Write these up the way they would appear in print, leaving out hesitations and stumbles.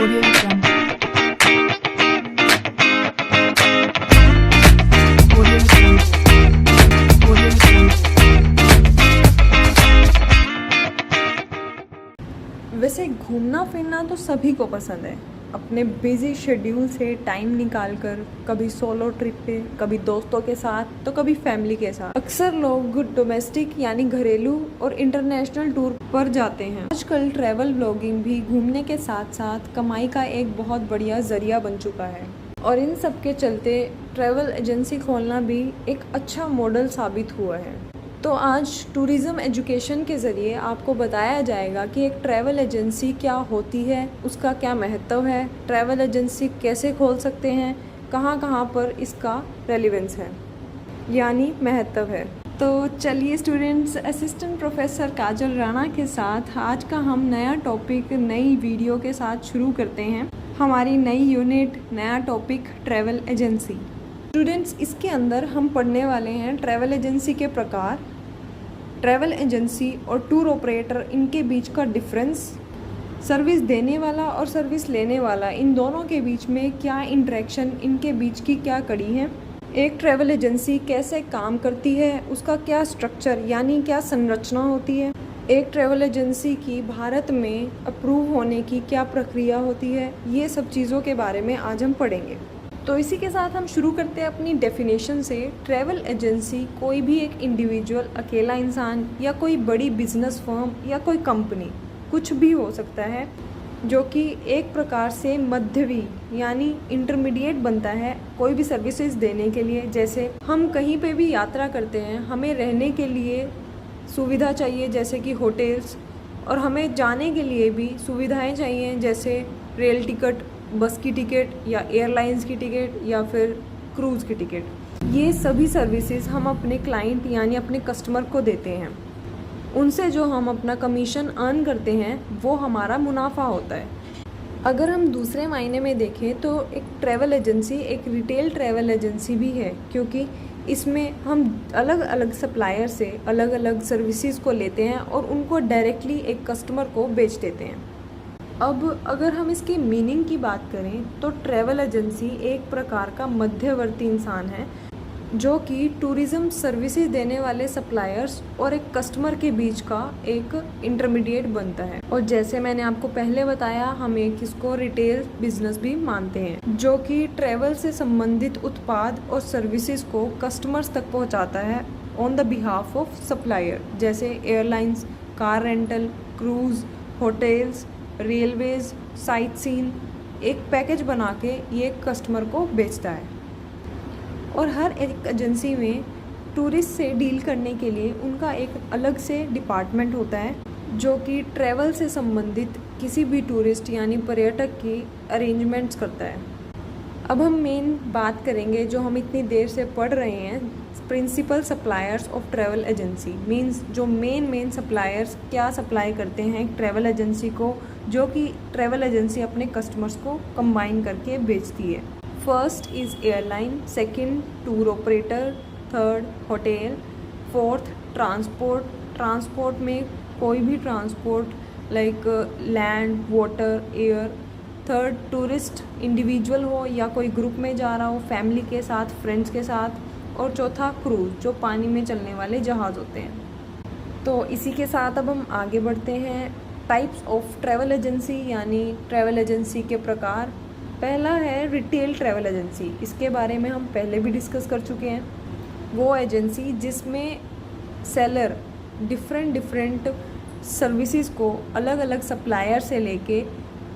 Audio Jungle. Audio Jungle. Audio Jungle. वैसे घूमना फिरना तो सभी को पसंद है। अपने बिजी शेड्यूल से टाइम निकालकर कभी सोलो ट्रिप पे, कभी दोस्तों के साथ, तो कभी फैमिली के साथ। अक्सर लोग डोमेस्टिक यानी घरेलू और इंटरनेशनल टूर पर जाते हैं। आजकल ट्रैवल ब्लॉगिंग भी घूमने के साथ साथ कमाई का एक बहुत बढ़िया जरिया बन चुका है, और इन सब के चलते ट्रैवल एजेंसी खोलना भी एक अच्छा मॉडल साबित हुआ है। तो आज टूरिज़्म एजुकेशन के ज़रिए आपको बताया जाएगा कि एक ट्रैवल एजेंसी क्या होती है, उसका क्या महत्व है, ट्रैवल एजेंसी कैसे खोल सकते हैं, कहाँ कहाँ पर इसका रेलिवेंस है यानी महत्व है। तो चलिए स्टूडेंट्स, असिस्टेंट प्रोफेसर काजल राणा के साथ आज का हम नया टॉपिक नई वीडियो के साथ शुरू करते हैं। हमारी नई यूनिट, नया टॉपिक ट्रैवल एजेंसी। स्टूडेंट्स, इसके अंदर हम पढ़ने वाले हैं ट्रैवल एजेंसी के प्रकार, ट्रैवल एजेंसी और टूर ऑपरेटर, इनके बीच का डिफरेंस, सर्विस देने वाला और सर्विस लेने वाला, इन दोनों के बीच में क्या इंटरेक्शन, इनके बीच की क्या कड़ी है, एक ट्रैवल एजेंसी कैसे काम करती है, उसका क्या स्ट्रक्चर यानी क्या संरचना होती है, एक ट्रैवल एजेंसी की भारत में अप्रूव होने की क्या प्रक्रिया होती है, ये सब चीज़ों के बारे में आज हम पढ़ेंगे। तो इसी के साथ हम शुरू करते हैं अपनी डेफिनेशन से। ट्रैवल एजेंसी कोई भी एक इंडिविजुअल, अकेला इंसान या कोई बड़ी बिजनेस फर्म या कोई कंपनी, कुछ भी हो सकता है, जो कि एक प्रकार से मध्यवी यानी इंटरमीडिएट बनता है कोई भी सर्विसेज देने के लिए। जैसे हम कहीं पे भी यात्रा करते हैं, हमें रहने के लिए सुविधा चाहिए जैसे कि होटल्स, और हमें जाने के लिए भी सुविधाएं चाहिए जैसे रेल टिकट, बस की टिकट या एयरलाइंस की टिकट या फिर क्रूज़ की टिकट। ये सभी सर्विसेज हम अपने क्लाइंट यानी अपने कस्टमर को देते हैं। उनसे जो हम अपना कमीशन अर्न करते हैं वो हमारा मुनाफा होता है। अगर हम दूसरे मायने में देखें तो एक ट्रैवल एजेंसी एक रिटेल ट्रैवल एजेंसी भी है, क्योंकि इसमें हम अलग अलग सप्लायर से अलग अलग सर्विसेज को लेते हैं और उनको डायरेक्टली एक कस्टमर को बेच देते हैं। अब अगर हम इसकी मीनिंग की बात करें तो ट्रैवल एजेंसी एक प्रकार का मध्यवर्ती इंसान है जो कि टूरिज़्म सर्विसेज देने वाले सप्लायर्स और एक कस्टमर के बीच का एक इंटरमीडिएट बनता है। और जैसे मैंने आपको पहले बताया, हम एक इसको रिटेल बिजनेस भी मानते हैं, जो कि ट्रैवल से संबंधित उत्पाद और सर्विसेज को कस्टमर्स तक पहुंचाता है on the behalf of supplier, जैसे airlines, car rental, cruise, hotels, railways, sightseeing, एक पैकेज बना के ये कस्टमर को बेचता है। और हर एक एजेंसी में टूरिस्ट से डील करने के लिए उनका एक अलग से डिपार्टमेंट होता है जो कि ट्रैवल से संबंधित किसी भी टूरिस्ट यानी पर्यटक की अरेंजमेंट्स करता है। अब हम मेन बात करेंगे जो हम इतनी देर से पढ़ रहे हैं, principal suppliers of travel agency. Means जो मेन सप्लायर्स क्या सप्लाई करते हैं ट्रैवल एजेंसी को, जो कि ट्रैवल एजेंसी अपने कस्टमर्स को कंबाइन करके बेचती है। First is airline, second tour operator, third hotel, fourth transport में कोई भी transport like land, water, air, third tourist, individual हो या कोई ग्रुप में जा रहा हो, फैमिली के साथ, फ्रेंड्स के साथ, और चौथा क्रूज़, जो पानी में चलने वाले जहाज़ होते हैं। तो इसी के साथ अब हम आगे बढ़ते हैं। टाइप्स ऑफ ट्रैवल एजेंसी यानी ट्रैवल एजेंसी के प्रकार। पहला है रिटेल ट्रैवल एजेंसी। इसके बारे में हम पहले भी डिस्कस कर चुके हैं। वो एजेंसी जिसमें सेलर डिफरेंट सर्विसेज को अलग अलग सप्लायर से लेके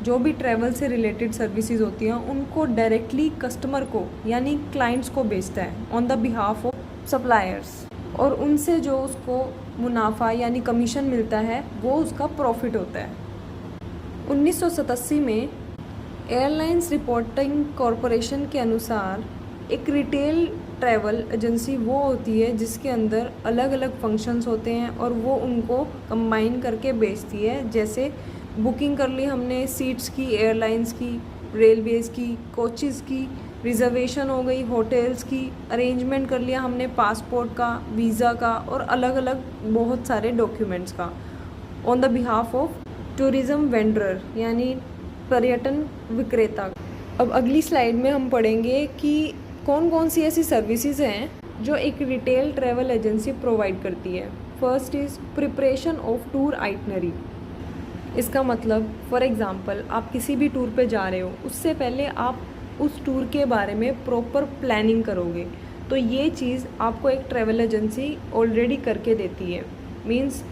जो भी ट्रैवल से रिलेटेड सर्विसेज होती हैं उनको डायरेक्टली कस्टमर को यानी क्लाइंट्स को बेचता है on the behalf of suppliers, और उनसे जो उसको मुनाफा यानी कमीशन मिलता है वो उसका प्रॉफिट होता है। 1987 में एयरलाइंस रिपोर्टिंग कॉरपोरेशन के अनुसार एक रिटेल ट्रैवल एजेंसी वो होती है जिसके अंदर अलग अलग फंक्शंस होते हैं और वो उनको कंबाइन करके बेचती है। जैसे बुकिंग कर ली हमने सीट्स की, एयरलाइंस की, रेलवेज़ की, कोचेज़ की, रिजर्वेशन हो गई, होटल्स की, अरेंजमेंट कर लिया हमने पासपोर्ट का, वीज़ा का और अलग अलग बहुत सारे डॉक्यूमेंट्स का on the behalf of tourism vendor यानी पर्यटन विक्रेता। अब अगली स्लाइड में हम पढ़ेंगे कि कौन कौन सी ऐसी सर्विसेज हैं जो एक रिटेल ट्रैवल एजेंसी प्रोवाइड करती है। First is preparation of tour itinerary. इसका मतलब फॉर एग्ज़ाम्पल आप किसी भी टूर पे जा रहे हो, उससे पहले आप उस टूर के बारे में प्रॉपर प्लानिंग करोगे, तो ये चीज़ आपको एक ट्रैवल एजेंसी ऑलरेडी करके देती है। मीन्स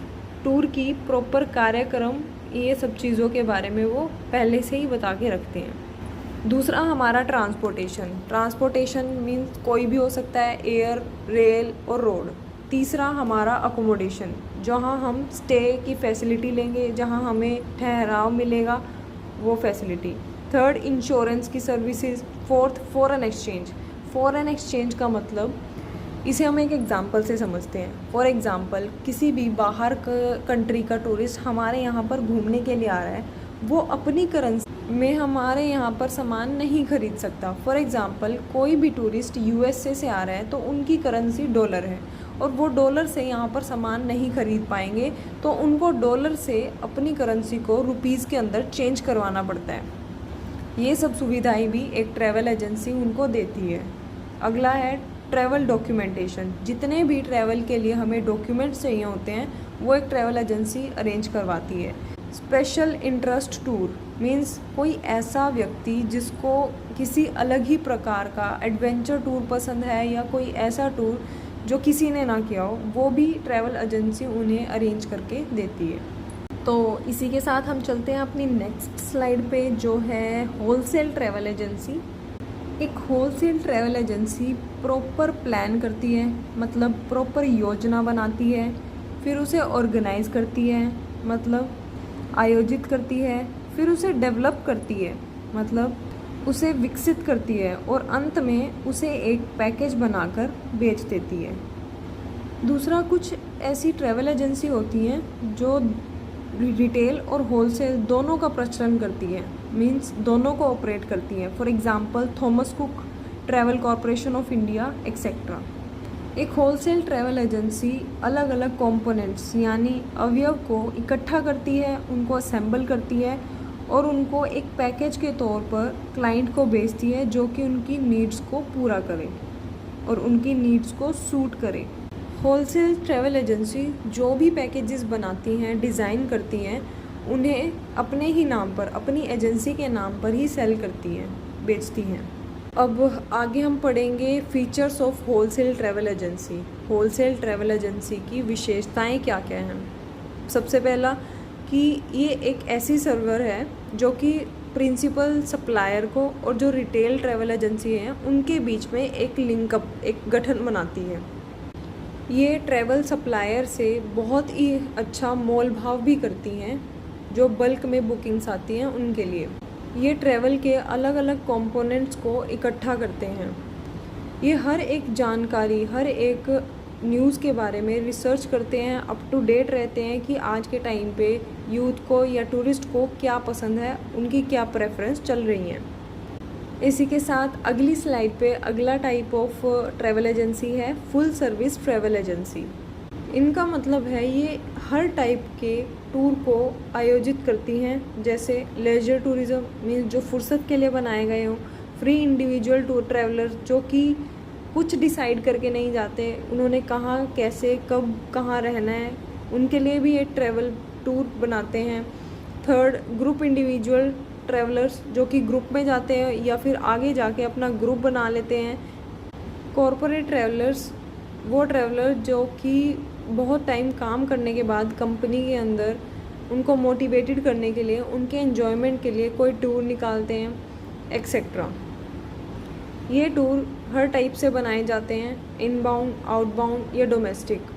टूर की प्रॉपर कार्यक्रम, ये सब चीज़ों के बारे में वो पहले से ही बता के रखते हैं। दूसरा हमारा ट्रांसपोर्टेशन मीन्स कोई भी हो सकता है, एयर, रेल और रोड। तीसरा हमारा अकोमोडेशन, जहाँ हम स्टे की फैसिलिटी लेंगे, जहाँ हमें ठहराव मिलेगा वो फैसिलिटी। थर्ड इंश्योरेंस की services. Fourth foreign exchange. Foreign exchange का मतलब, इसे हम एक एग्ज़ाम्पल से समझते हैं। फॉर एग्ज़ाम्पल किसी भी बाहर कंट्री का टूरिस्ट हमारे यहाँ पर घूमने के लिए आ रहा है, वो अपनी करेंसी में हमारे यहाँ पर सामान नहीं खरीद सकता। फॉर एग्ज़ाम्पल कोई भी टूरिस्ट यूएसए से आ रहा है तो उनकी करेंसी डॉलर है और वो डॉलर से यहाँ पर सामान नहीं खरीद पाएंगे, तो उनको डॉलर से अपनी करेंसी को रुपीज़ के अंदर चेंज करवाना पड़ता है। ये सब सुविधाएं भी एक ट्रैवल एजेंसी उनको देती है। अगला है ट्रैवल डॉक्यूमेंटेशन। जितने भी ट्रैवल के लिए हमें डॉक्यूमेंट्स चाहिए होते हैं वो एक ट्रैवल एजेंसी अरेंज करवाती है। स्पेशल इंटरेस्ट टूर मीन्स कोई ऐसा व्यक्ति जिसको किसी अलग ही प्रकार का एडवेंचर टूर पसंद है या कोई ऐसा टूर जो किसी ने ना किया हो, वो भी ट्रैवल एजेंसी उन्हें अरेंज करके देती है। तो इसी के साथ हम चलते हैं अपनी नेक्स्ट स्लाइड पे, जो है होलसेल ट्रैवल एजेंसी। एक wholesale travel agency proper plan करती है, मतलब प्रॉपर योजना बनाती है, फिर उसे ऑर्गेनाइज करती है, मतलब आयोजित करती है, फिर उसे डेवलप करती है, मतलब उसे विकसित करती है, और अंत में उसे एक पैकेज बनाकर बेच देती है। दूसरा, कुछ ऐसी ट्रैवल एजेंसी होती हैं जो रिटेल और होलसेल दोनों का प्रचलन करती है, मींस दोनों को ऑपरेट करती हैं। For example Thomas cook travel corporation of India etcetera. एक होलसेल ट्रैवल एजेंसी अलग अलग कंपोनेंट्स यानी अवयव को इकट्ठा करती है, उनको असेंबल करती है और उनको एक पैकेज के तौर पर क्लाइंट को बेचती है, जो कि उनकी नीड्स को पूरा करे और उनकी नीड्स को सूट करे। होलसेल ट्रैवल एजेंसी जो भी पैकेजेस बनाती हैं, डिज़ाइन करती हैं, उन्हें अपने ही नाम पर, अपनी एजेंसी के नाम पर ही सेल करती हैं, बेचती हैं। अब आगे हम पढ़ेंगे features of wholesale travel agency. Wholesale travel agency की विशेषताएं क्या क्या हैं। सबसे पहला कि ये एक ऐसी सर्वर है जो कि प्रिंसिपल सप्लायर को और जो रिटेल ट्रैवल एजेंसी हैं उनके बीच में एक लिंकअप, एक गठन बनाती है। ये ट्रैवल सप्लायर से बहुत ही अच्छा मोल भाव भी करती हैं जो बल्क में बुकिंग्स आती हैं उनके लिए। ये ट्रैवल के अलग अलग कंपोनेंट्स को इकट्ठा करते हैं। ये हर एक जानकारी, हर एक न्यूज़ के बारे में रिसर्च करते हैं, अप टू डेट रहते हैं कि आज के टाइम पे यूथ को या टूरिस्ट को क्या पसंद है, उनकी क्या प्रेफरेंस चल रही हैं। इसी के साथ अगली स्लाइड पे अगला टाइप ऑफ ट्रैवल एजेंसी है फुल सर्विस ट्रैवल एजेंसी। इनका मतलब है ये हर टाइप के टूर को आयोजित करती हैं, जैसे लेजर टूरिज़्म मीन्स जो फुर्सत के लिए बनाए गए हों, फ्री इंडिविजुअल टूर ट्रैवलर जो कि कुछ डिसाइड करके नहीं जाते, उन्होंने कहाँ, कैसे, कब, कहाँ रहना है, उनके लिए भी ये ट्रैवल टूर बनाते हैं। थर्ड, ग्रुप इंडिविजुअल ट्रैवलर्स जो कि ग्रुप में जाते हैं या फिर आगे जाके अपना ग्रुप बना लेते हैं। कॉरपोरेट ट्रैवलर्स, वो ट्रैवलर जो कि बहुत टाइम काम करने के बाद कंपनी के अंदर उनको मोटिवेटेड करने के लिए, उनके एन्जॉयमेंट के लिए कोई टूर निकालते हैं एक्सेट्रा। ये टूर हर टाइप से बनाए जाते हैं, इनबाउंड, आउटबाउंड या डोमेस्टिक।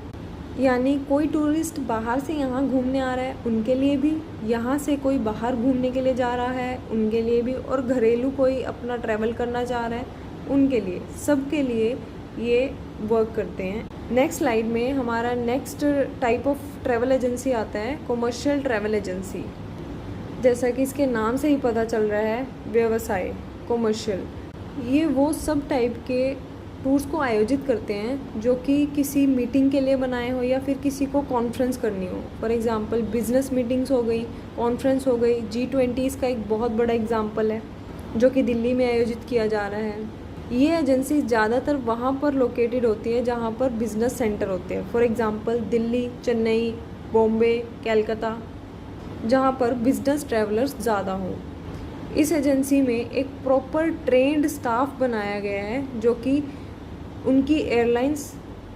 यानी कोई टूरिस्ट बाहर से यहाँ घूमने आ रहा है उनके लिए भी, यहाँ से कोई बाहर घूमने के लिए जा रहा है उनके लिए भी, और घरेलू कोई अपना ट्रैवल करना चाह रहा है उनके लिए, सबके लिए ये वर्क करते हैं। नेक्स्ट स्लाइड में हमारा next type of travel agency आता है कॉमर्शियल ट्रैवल एजेंसी। जैसा कि इसके नाम से ही पता चल रहा है, व्यवसाय, कॉमर्शियल। ये वो सब टाइप के टूर्स को आयोजित करते हैं जो कि किसी मीटिंग के लिए बनाए हो या फिर किसी को कॉन्फ्रेंस करनी हो। फॉर एग्ज़ाम्पल बिजनेस मीटिंग्स हो गई, कॉन्फ्रेंस हो गई। G20 इसका एक बहुत बड़ा एग्जाम्पल है जो कि दिल्ली में आयोजित किया जा रहा है। ये एजेंसी ज़्यादातर वहाँ पर लोकेटेड होती है जहाँ पर बिजनेस सेंटर होते हैं। फॉर एग्ज़ाम्पल दिल्ली, चेन्नई, बॉम्बे, कैलकाता, जहाँ पर बिजनेस ट्रैवलर्स ज़्यादा हों। इस एजेंसी में एक प्रॉपर ट्रेंड स्टाफ बनाया गया है जो कि उनकी एयरलाइंस,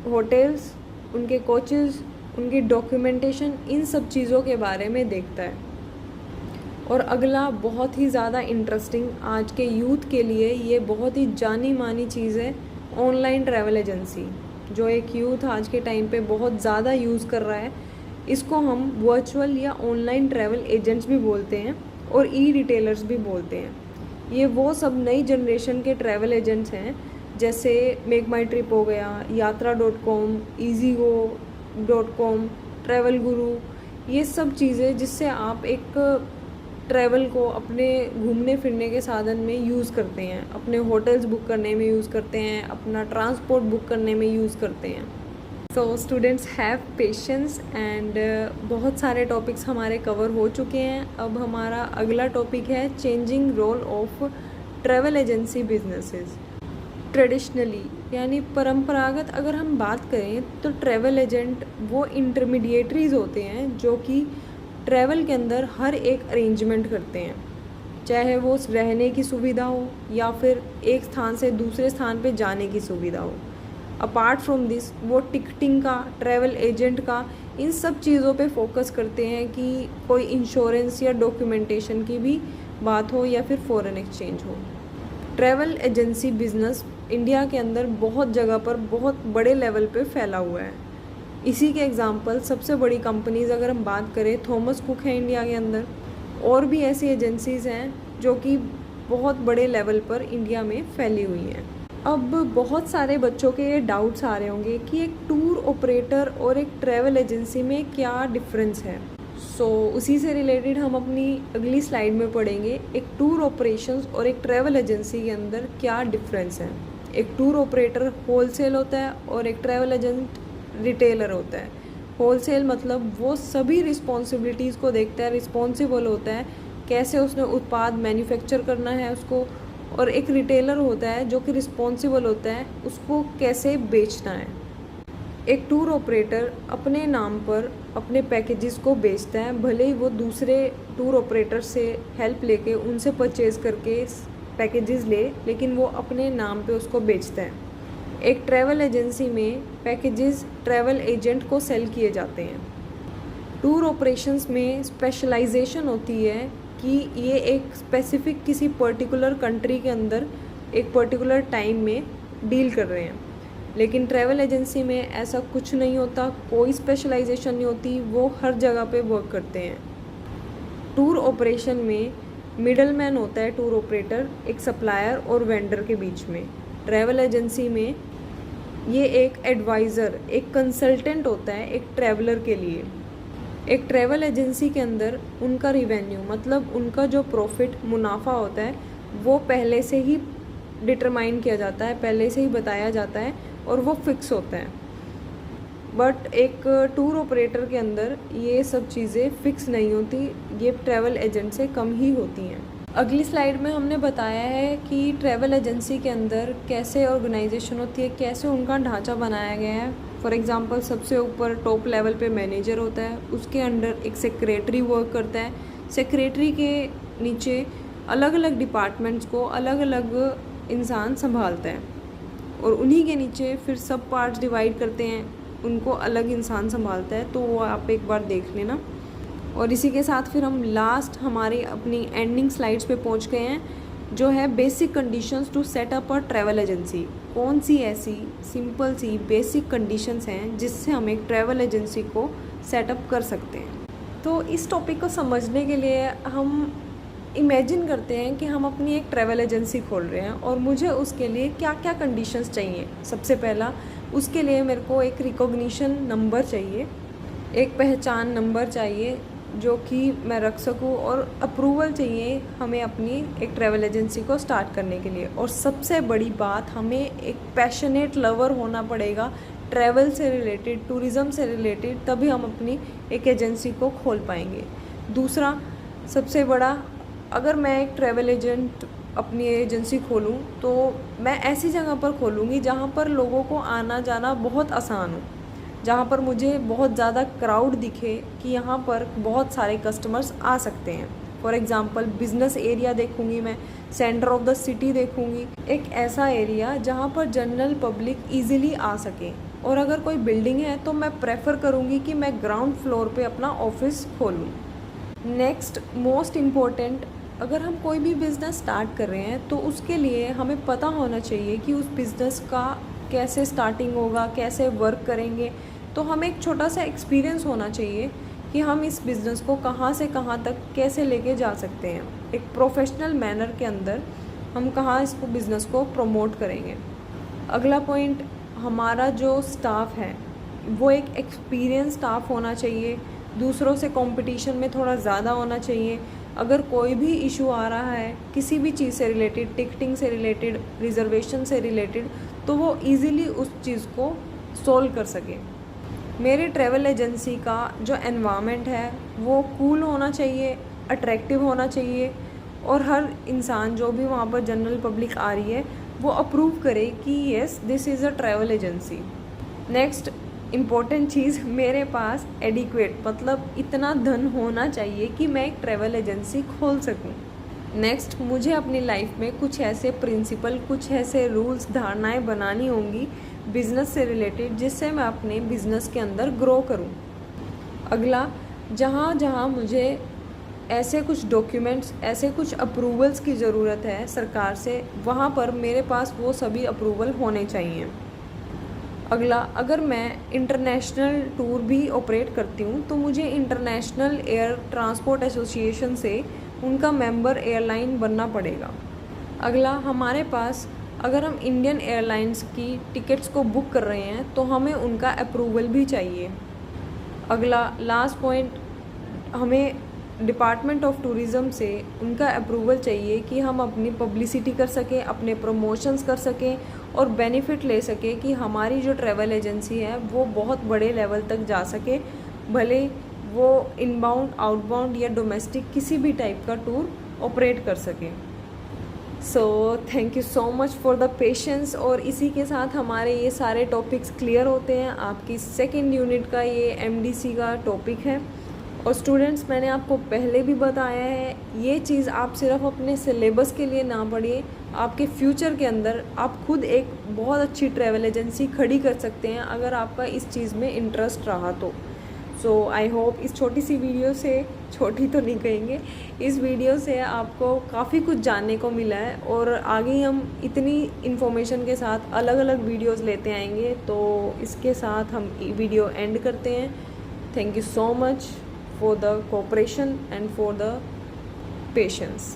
होटल्स, उनके कोचेज़, उनकी डॉक्यूमेंटेशन, इन सब चीज़ों के बारे में देखता है। और अगला बहुत ही ज़्यादा इंटरेस्टिंग, आज के यूथ के लिए ये बहुत ही जानी मानी चीज़ है, ऑनलाइन ट्रैवल एजेंसी, जो एक यूथ आज के टाइम पे बहुत ज़्यादा यूज़ कर रहा है। इसको हम वर्चुअल या ऑनलाइन ट्रैवल एजेंट्स भी बोलते हैं और ई रिटेलर्स भी बोलते हैं। ये वो सब नई जनरेशन के ट्रैवल एजेंट्स हैं जैसे मेक माई ट्रिप हो गया, यात्रा.com, easygo.com, ट्रैवल गुरु, ये सब चीज़ें जिससे आप एक ट्रैवल को अपने घूमने फिरने के साधन में यूज़ करते हैं, अपने होटल्स बुक करने में यूज़ करते हैं, अपना ट्रांसपोर्ट बुक करने में यूज़ करते हैं। So students have patience and बहुत सारे टॉपिक्स हमारे कवर हो चुके हैं। अब हमारा अगला टॉपिक है changing role of travel agency businesses. Traditionally यानी परंपरागत अगर हम बात करें तो ट्रैवल एजेंट वो इंटरमीडिएटरीज होते हैं जो कि ट्रैवल के अंदर हर एक अरेंजमेंट करते हैं, चाहे वो रहने की सुविधा हो या फिर एक स्थान से दूसरे स्थान पे जाने की सुविधा हो। अपार्ट फ्रॉम दिस वो टिकटिंग का, ट्रैवल एजेंट का, इन सब चीज़ों पे फोकस करते हैं कि कोई इंश्योरेंस या डॉक्यूमेंटेशन की भी बात हो या फिर फॉरेन एक्सचेंज हो। ट्रैवल एजेंसी बिज़नेस इंडिया के अंदर बहुत जगह पर बहुत बड़े लेवल पे फैला हुआ है। इसी के एग्जांपल सबसे बड़ी कंपनीज़ अगर हम बात करें, थॉमस कुक है इंडिया के अंदर, और भी ऐसी एजेंसीज़ हैं जो कि बहुत बड़े लेवल पर इंडिया में फैली हुई हैं। अब बहुत सारे बच्चों के ये डाउट्स आ रहे होंगे कि एक टूर ऑपरेटर और एक ट्रैवल एजेंसी में क्या डिफरेंस है। सो उसी से रिलेटेड हम अपनी अगली स्लाइड में पढ़ेंगे एक टूर ऑपरेशंस और एक ट्रैवल एजेंसी के अंदर क्या डिफरेंस है। एक टूर ऑपरेटर होलसेल होता है और एक ट्रैवल एजेंट रिटेलर होता है। होलसेल मतलब वो सभी रिस्पॉन्सिबिलिटीज़ को देखता है, रिस्पॉन्सिबल होता है कैसे उसने उत्पाद मैन्युफैक्चर करना है उसको, और एक रिटेलर होता है जो कि रिस्पॉन्सिबल होता है उसको कैसे बेचना है। एक टूर ऑपरेटर अपने नाम पर अपने पैकेजेस को बेचता है, भले ही वो दूसरे टूर ऑपरेटर से हेल्प लेके उनसे परचेज करके पैकेजेस ले, लेकिन वो अपने नाम पे उसको बेचता है। एक ट्रैवल एजेंसी में पैकेजेस ट्रैवल एजेंट को सेल किए जाते हैं। टूर ऑपरेशंस में स्पेशलाइजेशन होती है कि ये एक स्पेसिफिक किसी पर्टिकुलर कंट्री के अंदर एक पर्टिकुलर टाइम में डील कर रहे हैं, लेकिन ट्रैवल एजेंसी में ऐसा कुछ नहीं होता, कोई स्पेशलाइजेशन नहीं होती, वो हर जगह पे वर्क करते हैं। टूर ऑपरेशन में मिडल मैन होता है टूर ऑपरेटर, एक सप्लायर और वेंडर के बीच में। ट्रैवल एजेंसी में ये एक एडवाइज़र, एक कंसल्टेंट होता है एक ट्रैवलर के लिए। एक ट्रैवल एजेंसी के अंदर उनका रिवेन्यू मतलब उनका जो प्रॉफिट, मुनाफा होता है वो पहले से ही डिटरमाइन किया जाता है, पहले से ही बताया जाता है और वो फिक्स होता है। बट एक टूर ऑपरेटर के अंदर ये सब चीज़ें फिक्स नहीं होती, ये ट्रैवल एजेंट से कम ही होती हैं। अगली स्लाइड में हमने बताया है कि ट्रैवल एजेंसी के अंदर कैसे ऑर्गेनाइजेशन होती है, कैसे उनका ढांचा बनाया गया है। फॉर एग्जांपल सबसे ऊपर टॉप लेवल पे मैनेजर होता है, उसके अंडर एक सेक्रेटरी वर्क करता है, सेक्रेटरी के नीचे अलग अलग डिपार्टमेंट्स को अलग अलग इंसान संभालता है और उन्हीं के नीचे फिर सब पार्ट्स डिवाइड करते हैं, उनको अलग इंसान संभालता है। तो वो आप एक बार देख लेना। और इसी के साथ फिर हम लास्ट हमारी अपनी एंडिंग स्लाइड्स पे पहुंच गए हैं, जो है basic conditions to set up a travel agency. कौन सी ऐसी सिंपल सी बेसिक कंडीशंस हैं जिससे हम एक ट्रैवल एजेंसी को सेटअप कर सकते हैं। तो इस टॉपिक को समझने के लिए हम इमेजिन करते हैं कि हम अपनी एक ट्रैवल एजेंसी खोल रहे हैं और मुझे उसके लिए क्या क्या कंडीशंस चाहिए। सबसे पहला, उसके लिए मेरे को एक रिकॉग्निशन नंबर चाहिए, एक पहचान नंबर चाहिए, जो कि मैं रख सकूं, और अप्रूवल चाहिए हमें अपनी एक ट्रैवल एजेंसी को स्टार्ट करने के लिए। और सबसे बड़ी बात, हमें एक पैशनेट लवर होना पड़ेगा ट्रैवल से रिलेटेड, टूरिज़्म से रिलेटेड, तभी हम अपनी एक एजेंसी को खोल पाएंगे। दूसरा सबसे बड़ा, अगर मैं एक ट्रैवल एजेंट अपनी एजेंसी खोलूं तो मैं ऐसी जगह पर खोलूंगी जहां पर लोगों को आना जाना बहुत आसान हो, जहाँ पर मुझे बहुत ज़्यादा क्राउड दिखे कि यहाँ पर बहुत सारे कस्टमर्स आ सकते हैं। फॉर एग्ज़ाम्पल बिज़नेस एरिया देखूँगी मैं, सेंटर ऑफ द सिटी देखूँगी, एक ऐसा एरिया जहाँ पर जनरल पब्लिक इजीली आ सके। और अगर कोई बिल्डिंग है तो मैं प्रेफर करूँगी कि मैं ग्राउंड फ्लोर पे अपना ऑफिस खोलूँ। नेक्स्ट मोस्ट इम्पॉर्टेंट, अगर हम कोई भी बिज़नेस स्टार्ट कर रहे हैं तो उसके लिए हमें पता होना चाहिए कि उस बिज़नेस का कैसे स्टार्टिंग होगा, कैसे वर्क करेंगे। तो हमें एक छोटा सा एक्सपीरियंस होना चाहिए कि हम इस बिज़नेस को कहाँ से कहाँ तक कैसे लेके जा सकते हैं, एक प्रोफेशनल मैनर के अंदर हम कहाँ इसको बिज़नेस को प्रमोट करेंगे। अगला पॉइंट, हमारा जो स्टाफ है वो एक एक्सपीरियंस स्टाफ होना चाहिए, दूसरों से कंपटीशन में थोड़ा ज़्यादा होना चाहिए। अगर कोई भी इशू आ रहा है किसी भी चीज़ से रिलेटेड, टिकटिंग से रिलेटेड, रिजर्वेशन से रिलेटेड, तो वो इजीली उस चीज़ को सॉल्व कर सके। मेरे ट्रैवल एजेंसी का जो एनवायरनमेंट है वो कूल होना चाहिए, अट्रैक्टिव होना चाहिए, और हर इंसान जो भी वहाँ पर जनरल पब्लिक आ रही है वो अप्रूव करे कि yes this is a travel agency. Next important चीज़, मेरे पास एडिक्वेट मतलब इतना धन होना चाहिए कि मैं एक ट्रैवल एजेंसी खोल सकूं। नेक्स्ट, मुझे अपनी लाइफ में कुछ ऐसे प्रिंसिपल, कुछ ऐसे रूल्स, धारणाएं बनानी होंगी बिज़नेस से रिलेटेड, जिससे मैं अपने बिज़नेस के अंदर ग्रो करूं। अगला, जहाँ जहाँ मुझे ऐसे कुछ डॉक्यूमेंट्स, ऐसे कुछ अप्रूवल्स की ज़रूरत है सरकार से, वहाँ पर मेरे पास वो सभी अप्रूवल होने चाहिए। अगला, अगर मैं इंटरनेशनल टूर भी ऑपरेट करती हूँ तो मुझे इंटरनेशनल एयर ट्रांसपोर्ट एसोसिएशन से उनका मेंबर एयरलाइन बनना पड़ेगा। अगला, हमारे पास अगर हम इंडियन एयरलाइंस की टिकट्स को बुक कर रहे हैं तो हमें उनका अप्रूवल भी चाहिए। अगला लास्ट पॉइंट, हमें डिपार्टमेंट ऑफ टूरिज़्म से उनका अप्रूवल चाहिए कि हम अपनी पब्लिसिटी कर सकें, अपने प्रमोशंस कर सकें और बेनिफिट ले सकें कि हमारी जो ट्रैवल एजेंसी है वो बहुत बड़े लेवल तक जा सके, भले वो इनबाउंड, आउटबाउंड या डोमेस्टिक किसी भी टाइप का टूर ऑपरेट कर सके। So thank you so much for the patience. और इसी के साथ हमारे ये सारे टॉपिक्स क्लियर होते हैं। आपकी सेकेंड यूनिट का ये MDC का टॉपिक है। और स्टूडेंट्स, मैंने आपको पहले भी बताया है, ये चीज़ आप सिर्फ अपने सिलेबस के लिए ना पढ़िए, आपके फ्यूचर के अंदर आप खुद एक बहुत अच्छी ट्रैवल एजेंसी खड़ी कर सकते हैं अगर आपका इस चीज़ में इंटरेस्ट रहा तो। सो आई होप इस छोटी सी वीडियो से, छोटी तो नहीं कहेंगे, इस वीडियो से आपको काफ़ी कुछ जानने को मिला है। और आगे हम इतनी इन्फॉर्मेशन के साथ अलग अलग वीडियोज़ लेते आएंगे। तो इसके साथ हम वीडियो एंड करते हैं। Thank you so much for the cooperation and for the patience.